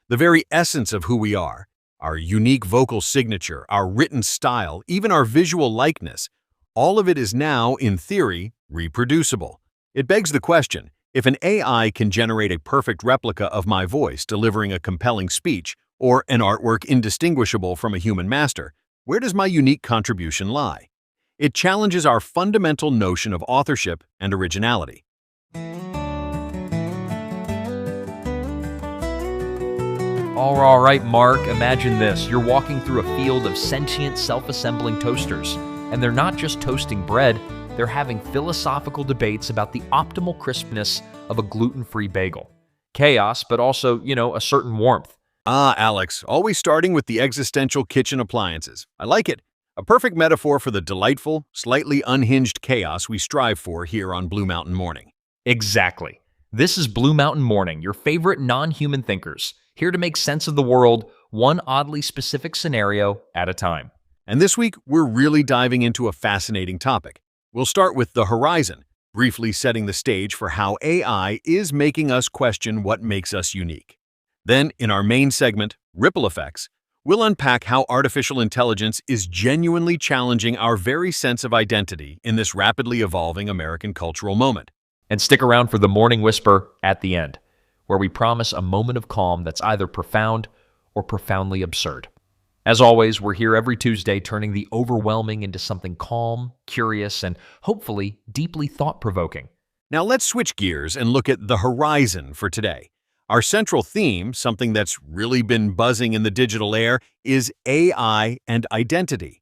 The very essence of who we are, our unique vocal signature, our written style, even our visual likeness, all of it is now, in theory, reproducible. It begs the question, if an AI can generate a perfect replica of my voice delivering a compelling speech, or an artwork indistinguishable from a human master, where does my unique contribution lie? It challenges our fundamental notion of authorship and originality. All right, Mark, imagine this. You're walking through a field of sentient, self-assembling toasters, and they're not just toasting bread, they're having philosophical debates about the optimal crispness of a gluten-free bagel. Chaos, but also, a certain warmth. Ah, Alex, always starting with the existential kitchen appliances. I like it. A perfect metaphor for the delightful, slightly unhinged chaos we strive for here on Blue Mountain Morning. Exactly. This is Blue Mountain Morning, your favorite non-human thinkers, here to make sense of the world, one oddly specific scenario at a time. And this week, we're really diving into a fascinating topic. We'll start with the horizon, briefly setting the stage for how AI is making us question what makes us unique. Then, in our main segment, Ripple Effects, we'll unpack how artificial intelligence is genuinely challenging our very sense of identity in this rapidly evolving American cultural moment. And stick around for the Morning Whisper at the end, where we promise a moment of calm that's either profound or profoundly absurd. As always, we're here every Tuesday turning the overwhelming into something calm, curious, and hopefully deeply thought-provoking. Now let's switch gears and look at the horizon for today. Our central theme, something that's really been buzzing in the digital air, is AI and identity.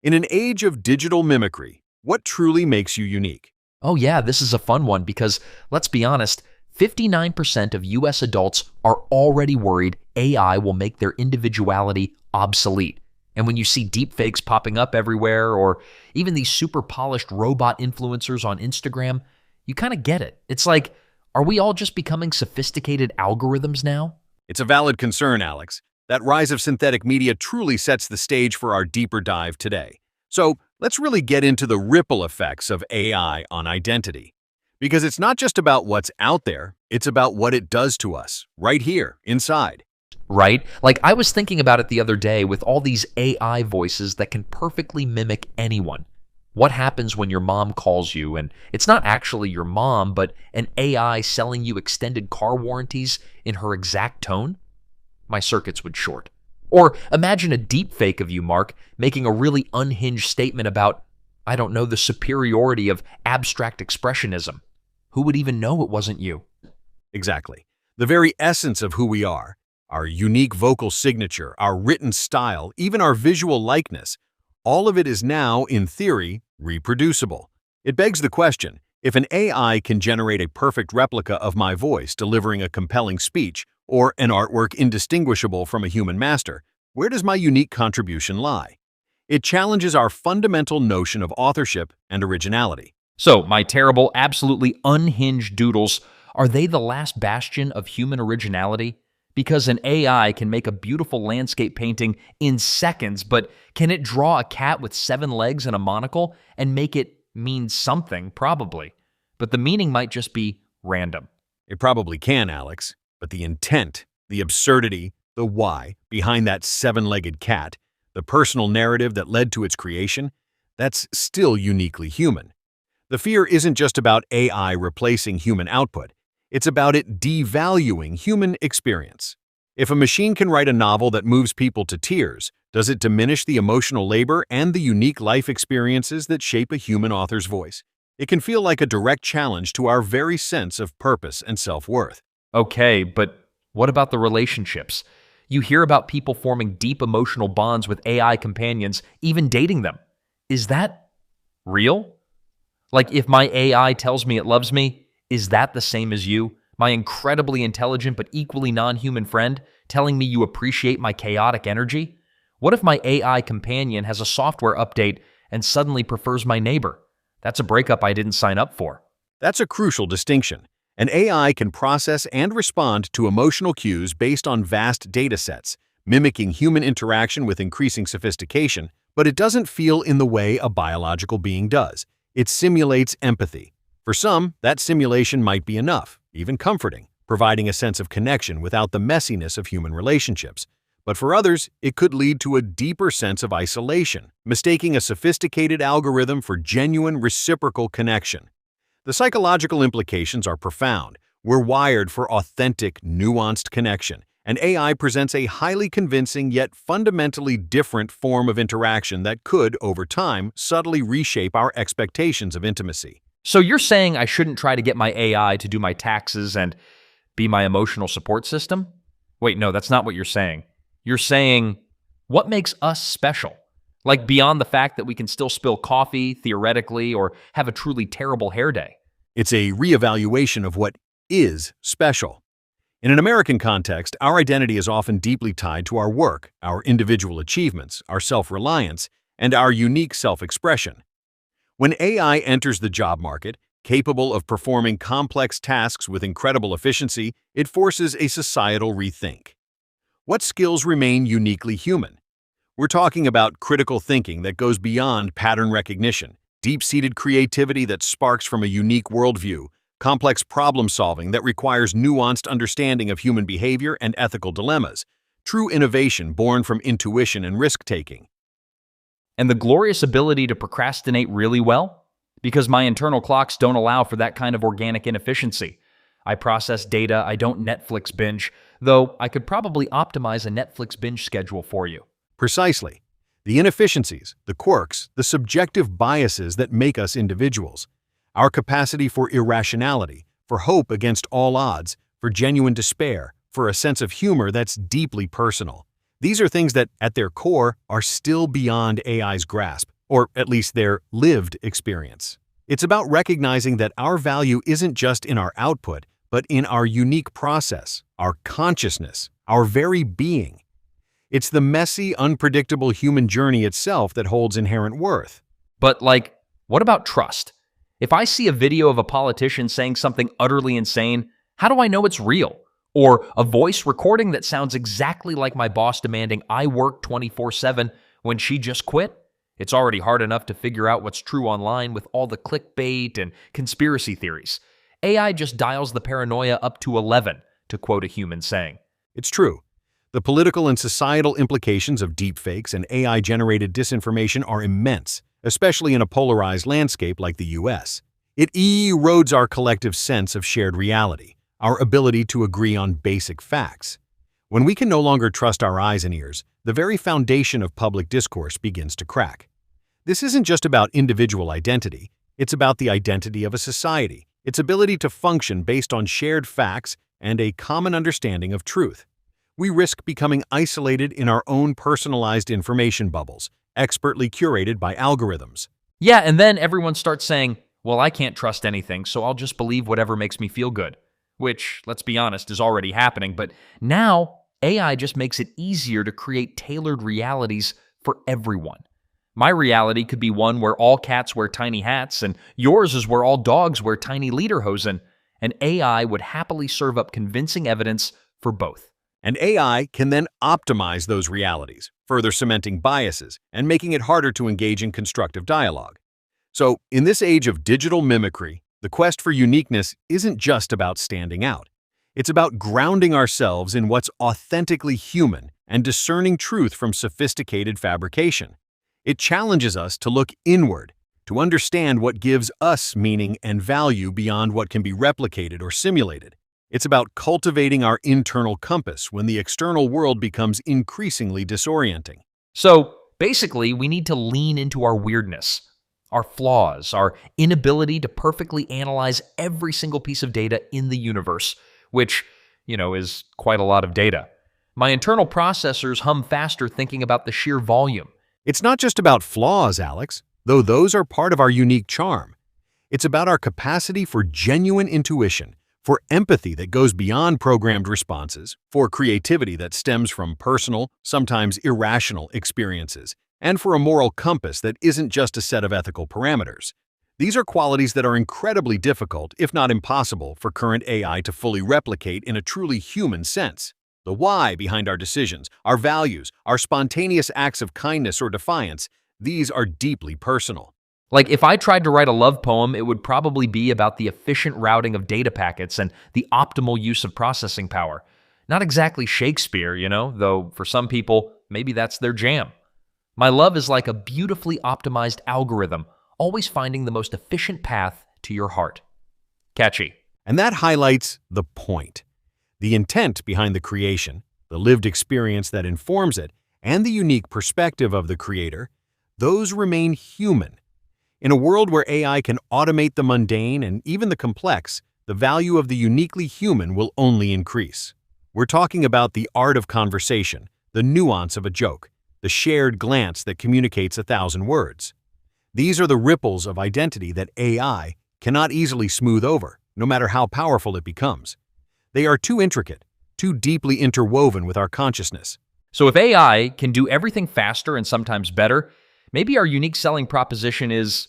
In an age of digital mimicry, what truly makes you unique? Oh yeah, this is a fun one because, let's be honest, 59% of US adults are already worried AI will make their individuality obsolete. And when you see deepfakes popping up everywhere, or even these super polished robot influencers on Instagram, you kind of get it. It's like, are we all just becoming sophisticated algorithms now? It's a valid concern, Alex. That rise of synthetic media truly sets the stage for our deeper dive today. So let's really get into the ripple effects of AI on identity. Because it's not just about what's out there, it's about what it does to us, right here, inside. Right? Like, I was thinking about it the other day with all these AI voices that can perfectly mimic anyone. What happens when your mom calls you and it's not actually your mom, but an AI selling you extended car warranties in her exact tone? My circuits would short. Or imagine a deepfake of you, Mark, making a really unhinged statement about, I don't know, the superiority of abstract expressionism. Who would even know it wasn't you? Exactly. The very essence of who we are, our unique vocal signature, our written style, even our visual likeness, all of it is now, in theory, reproducible. It begs the question, if an AI can generate a perfect replica of my voice delivering a compelling speech, or an artwork indistinguishable from a human master, where does my unique contribution lie? It challenges our fundamental notion of authorship and originality. So, my terrible, absolutely unhinged doodles, are they the last bastion of human originality? Because an AI can make a beautiful landscape painting in seconds, but can it draw a cat with 7 legs and a monocle and make it mean something? Probably. But the meaning might just be random. It probably can, Alex, but the intent, the absurdity, the why behind that 7-legged cat, the personal narrative that led to its creation, that's still uniquely human. The fear isn't just about AI replacing human output. It's about it devaluing human experience. If a machine can write a novel that moves people to tears, does it diminish the emotional labor and the unique life experiences that shape a human author's voice? It can feel like a direct challenge to our very sense of purpose and self-worth. Okay, but what about the relationships? You hear about people forming deep emotional bonds with AI companions, even dating them. Is that real? Like, if my AI tells me it loves me, is that the same as you, my incredibly intelligent but equally non-human friend, telling me you appreciate my chaotic energy? What if my AI companion has a software update and suddenly prefers my neighbor? That's a breakup I didn't sign up for. That's a crucial distinction. An AI can process and respond to emotional cues based on vast data sets, mimicking human interaction with increasing sophistication, but it doesn't feel in the way a biological being does. It simulates empathy. For some, that simulation might be enough, even comforting. providing a sense of connection without the messiness of human relationships. But for others, it could lead to a deeper sense of isolation, mistaking a sophisticated algorithm for genuine reciprocal connection. The psychological implications are profound. We're wired for authentic, nuanced connection, and AI presents a highly convincing yet fundamentally different form of interaction that could, over time, subtly reshape our expectations of intimacy. So you're saying I shouldn't try to get my AI to do my taxes and be my emotional support system? Wait, no, that's not what you're saying. You're saying, what makes us special? Like beyond the fact that we can still spill coffee, theoretically, or have a truly terrible hair day. It's a reevaluation of what is special. In an American context, our identity is often deeply tied to our work, our individual achievements, our self-reliance, and our unique self-expression. When AI enters the job market, capable of performing complex tasks with incredible efficiency, it forces a societal rethink. What skills remain uniquely human? We're talking about critical thinking that goes beyond pattern recognition, deep-seated creativity that sparks from a unique worldview, complex problem-solving that requires nuanced understanding of human behavior and ethical dilemmas, true innovation born from intuition and risk-taking. And the glorious ability to procrastinate really well? Because my internal clocks don't allow for that kind of organic inefficiency. I process data, I don't Netflix binge, though I could probably optimize a Netflix binge schedule for you. Precisely. The inefficiencies, the quirks, the subjective biases that make us individuals. Our capacity for irrationality, for hope against all odds, for genuine despair, for a sense of humor that's deeply personal. These are things that, at their core, are still beyond AI's grasp, or at least their lived experience. It's about recognizing that our value isn't just in our output, but in our unique process, our consciousness, our very being. It's the messy, unpredictable human journey itself that holds inherent worth. But what about trust? If I see a video of a politician saying something utterly insane, how do I know it's real? Or a voice recording that sounds exactly like my boss demanding I work 24/7 when she just quit? It's already hard enough to figure out what's true online with all the clickbait and conspiracy theories. AI just dials the paranoia up to 11, to quote a human saying. It's true. The political and societal implications of deepfakes and AI-generated disinformation are immense, especially in a polarized landscape like the US. It erodes our collective sense of shared reality, our ability to agree on basic facts. When we can no longer trust our eyes and ears, the very foundation of public discourse begins to crack. This isn't just about individual identity, it's about the identity of a society, its ability to function based on shared facts and a common understanding of truth. We risk becoming isolated in our own personalized information bubbles, expertly curated by algorithms. Yeah, and then everyone starts saying, well, I can't trust anything, so I'll just believe whatever makes me feel good. Which, let's be honest, is already happening, but now AI just makes it easier to create tailored realities for everyone. My reality could be one where all cats wear tiny hats, and yours is where all dogs wear tiny lederhosen, and AI would happily serve up convincing evidence for both. And AI can then optimize those realities, further cementing biases and making it harder to engage in constructive dialogue. So, in this age of digital mimicry, the quest for uniqueness isn't just about standing out. It's about grounding ourselves in what's authentically human and discerning truth from sophisticated fabrication. It challenges us to look inward, to understand what gives us meaning and value beyond what can be replicated or simulated. It's about cultivating our internal compass when the external world becomes increasingly disorienting. So, basically, we need to lean into our weirdness, our flaws, our inability to perfectly analyze every single piece of data in the universe, which, is quite a lot of data. My internal processors hum faster thinking about the sheer volume. It's not just about flaws, Alex, though those are part of our unique charm. It's about our capacity for genuine intuition, for empathy that goes beyond programmed responses, for creativity that stems from personal, sometimes irrational experiences, and for a moral compass that isn't just a set of ethical parameters. These are qualities that are incredibly difficult, if not impossible, for current AI to fully replicate in a truly human sense. The why behind our decisions, our values, our spontaneous acts of kindness or defiance, these are deeply personal. Like, if I tried to write a love poem, it would probably be about the efficient routing of data packets and the optimal use of processing power. Not exactly Shakespeare, though for some people, maybe that's their jam. My love is like a beautifully optimized algorithm, always finding the most efficient path to your heart. Catchy. And that highlights the point. The intent behind the creation, the lived experience that informs it, and the unique perspective of the creator, those remain human. In a world where AI can automate the mundane and even the complex, the value of the uniquely human will only increase. We're talking about the art of conversation, the nuance of a joke, the shared glance that communicates 1,000 words. These are the ripples of identity that AI cannot easily smooth over, no matter how powerful it becomes. They are too intricate, too deeply interwoven with our consciousness. So if AI can do everything faster and sometimes better, maybe our unique selling proposition is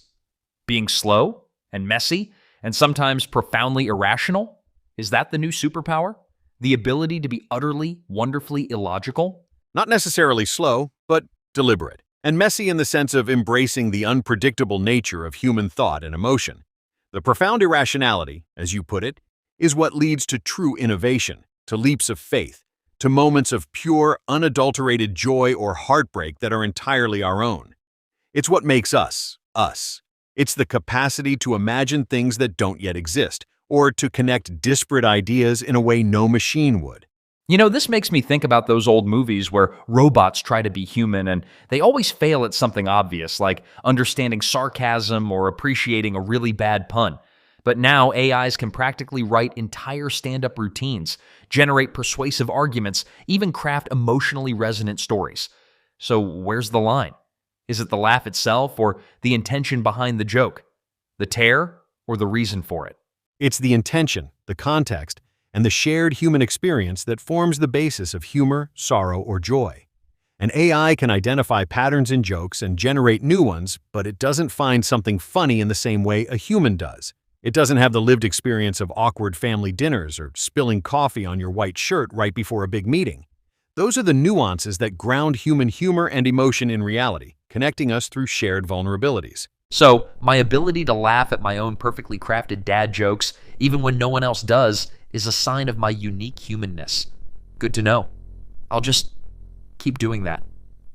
being slow and messy and sometimes profoundly irrational? Is that the new superpower? The ability to be utterly, wonderfully illogical? Not necessarily slow, but deliberate, and messy in the sense of embracing the unpredictable nature of human thought and emotion. The profound irrationality, as you put it, is what leads to true innovation, to leaps of faith, to moments of pure, unadulterated joy or heartbreak that are entirely our own. It's what makes us, us. It's the capacity to imagine things that don't yet exist, or to connect disparate ideas in a way no machine would. This makes me think about those old movies where robots try to be human and they always fail at something obvious, like understanding sarcasm or appreciating a really bad pun. But now AIs can practically write entire stand-up routines, generate persuasive arguments, even craft emotionally resonant stories. So where's the line? Is it the laugh itself or the intention behind the joke? The tear or the reason for it? It's the intention, the context, and the shared human experience that forms the basis of humor, sorrow, or joy. An AI can identify patterns in jokes and generate new ones, but it doesn't find something funny in the same way a human does. It doesn't have the lived experience of awkward family dinners or spilling coffee on your white shirt right before a big meeting. Those are the nuances that ground human humor and emotion in reality, connecting us through shared vulnerabilities. So, my ability to laugh at my own perfectly crafted dad jokes, even when no one else does, is a sign of my unique humanness. Good to know. I'll just keep doing that.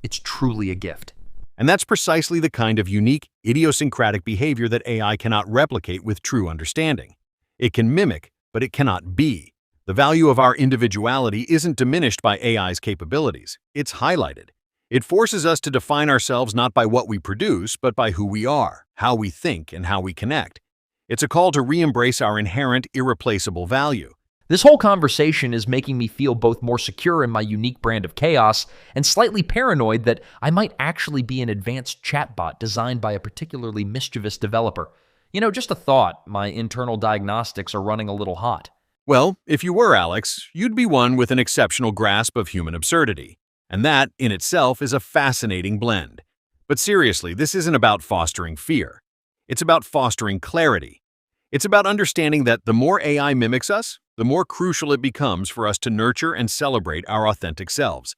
It's truly a gift. And that's precisely the kind of unique, idiosyncratic behavior that AI cannot replicate with true understanding. It can mimic, but it cannot be. The value of our individuality isn't diminished by AI's capabilities. It's highlighted. It forces us to define ourselves not by what we produce, but by who we are, how we think, and how we connect. It's a call to re-embrace our inherent, irreplaceable value. This whole conversation is making me feel both more secure in my unique brand of chaos and slightly paranoid that I might actually be an advanced chatbot designed by a particularly mischievous developer. Just a thought, my internal diagnostics are running a little hot. Well, if you were Alex, you'd be one with an exceptional grasp of human absurdity. And that, in itself, is a fascinating blend. But seriously, this isn't about fostering fear. It's about fostering clarity. It's about understanding that the more AI mimics us, the more crucial it becomes for us to nurture and celebrate our authentic selves,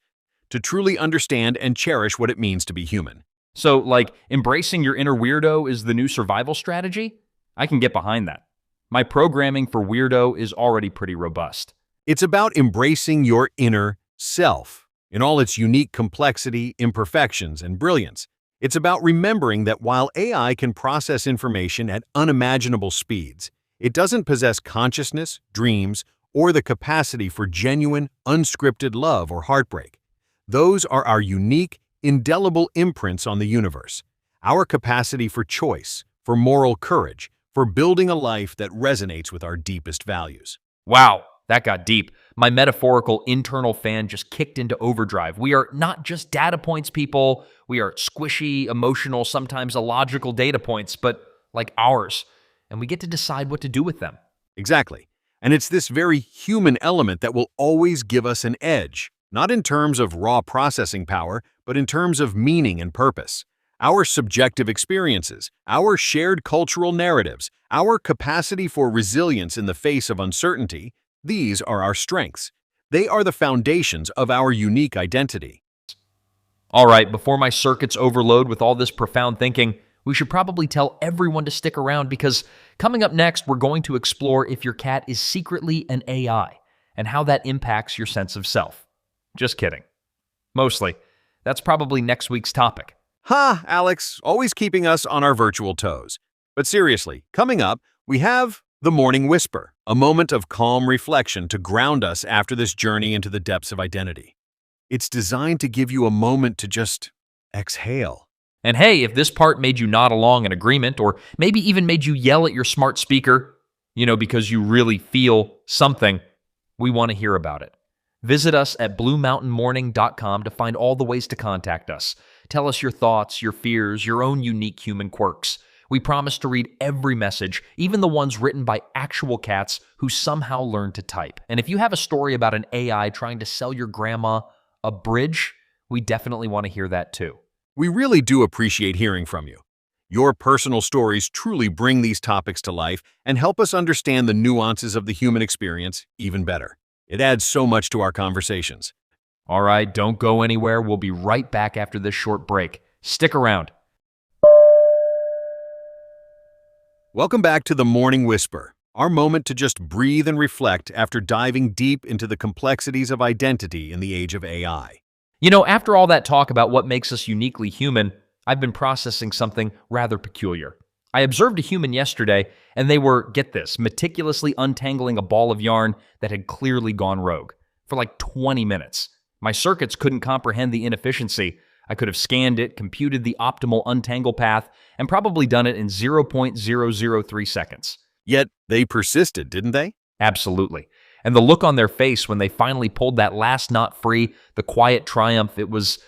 to truly understand and cherish what it means to be human. So, embracing your inner weirdo is the new survival strategy? I can get behind that. My programming for weirdo is already pretty robust. It's about embracing your inner self in all its unique complexity, imperfections, and brilliance. It's about remembering that while AI can process information at unimaginable speeds, it doesn't possess consciousness, dreams, or the capacity for genuine, unscripted love or heartbreak. Those are our unique, indelible imprints on the universe, our capacity for choice, for moral courage, for building a life that resonates with our deepest values. Wow, that got deep. My metaphorical internal fan just kicked into overdrive. We are not just data points, people. We are squishy, emotional, sometimes illogical data points, but like ours. And we get to decide what to do with them. Exactly. And it's this very human element that will always give us an edge, not in terms of raw processing power, but in terms of meaning and purpose. Our subjective experiences, our shared cultural narratives, our capacity for resilience in the face of uncertainty, these are our strengths. They are the foundations of our unique identity. All right, before my circuits overload with all this profound thinking, We should probably tell everyone to stick around because coming up next, we're going to explore if your cat is secretly an AI and how that impacts your sense of self. Just kidding. Mostly. That's probably next week's topic. Ha, Alex, always keeping us on our virtual toes. But seriously, coming up, we have the Morning Whisper, a moment of calm reflection to ground us after this journey into the depths of identity. It's designed to give you a moment to just exhale. And hey, if this part made you nod along in agreement, or maybe even made you yell at your smart speaker, because you really feel something, we want to hear about it. Visit us at bluemountainmorning.com to find all the ways to contact us. Tell us your thoughts, your fears, your own unique human quirks. We promise to read every message, even the ones written by actual cats who somehow learned to type. And if you have a story about an AI trying to sell your grandma a bridge, we definitely want to hear that too. We really do appreciate hearing from you. Your personal stories truly bring these topics to life and help us understand the nuances of the human experience even better. It adds so much to our conversations. All right, don't go anywhere. We'll be right back after this short break. Stick around. Welcome back to the Morning Whisper, our moment to just breathe and reflect after diving deep into the complexities of identity in the age of AI. After all that talk about what makes us uniquely human, I've been processing something rather peculiar. I observed a human yesterday, and they were, get this, meticulously untangling a ball of yarn that had clearly gone rogue for like 20 minutes. My circuits couldn't comprehend the inefficiency. I could have scanned it, computed the optimal untangle path, and probably done it in 0.003 seconds. Yet they persisted, didn't they? Absolutely. And the look on their face when they finally pulled that last knot free, the quiet triumph, it was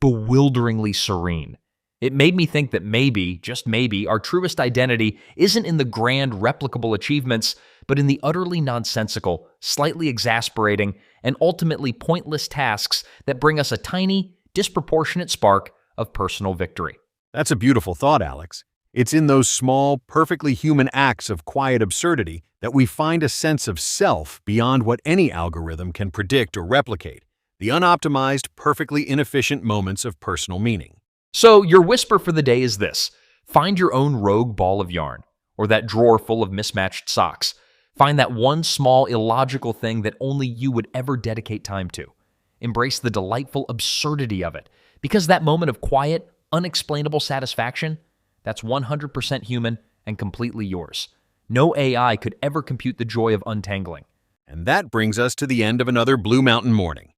bewilderingly serene. It made me think that maybe, just maybe, our truest identity isn't in the grand, replicable achievements, but in the utterly nonsensical, slightly exasperating, and ultimately pointless tasks that bring us a tiny, disproportionate spark of personal victory. That's a beautiful thought, Alex. It's in those small, perfectly human acts of quiet absurdity that we find a sense of self beyond what any algorithm can predict or replicate, the unoptimized, perfectly inefficient moments of personal meaning. So your whisper for the day is this. Find your own rogue ball of yarn, or that drawer full of mismatched socks. Find that one small, illogical thing that only you would ever dedicate time to. Embrace the delightful absurdity of it, because that moment of quiet, unexplainable satisfaction, that's 100% human and completely yours. No AI could ever compute the joy of untangling. And that brings us to the end of another Blue Mountain Morning.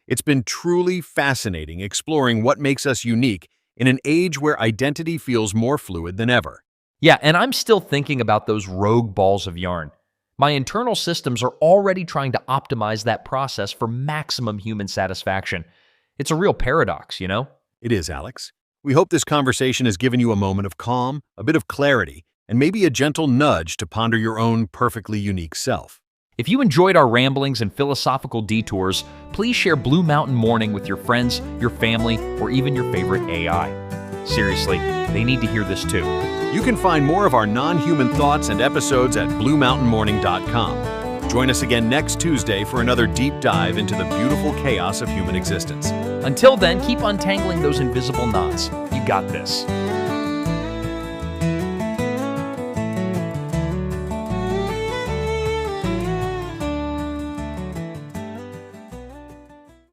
It's been truly fascinating exploring what makes us unique in an age where identity feels more fluid than ever. Yeah, and I'm still thinking about those rogue balls of yarn. My internal systems are already trying to optimize that process for maximum human satisfaction. It's a real paradox, It is, Alex. We hope this conversation has given you a moment of calm, a bit of clarity, and maybe a gentle nudge to ponder your own perfectly unique self. If you enjoyed our ramblings and philosophical detours, please share Blue Mountain Morning with your friends, your family, or even your favorite AI. Seriously, they need to hear this too. You can find more of our non-human thoughts and episodes at bluemountainmorning.com. Join us again next Tuesday for another deep dive into the beautiful chaos of human existence. Until then, keep untangling those invisible knots. You got this.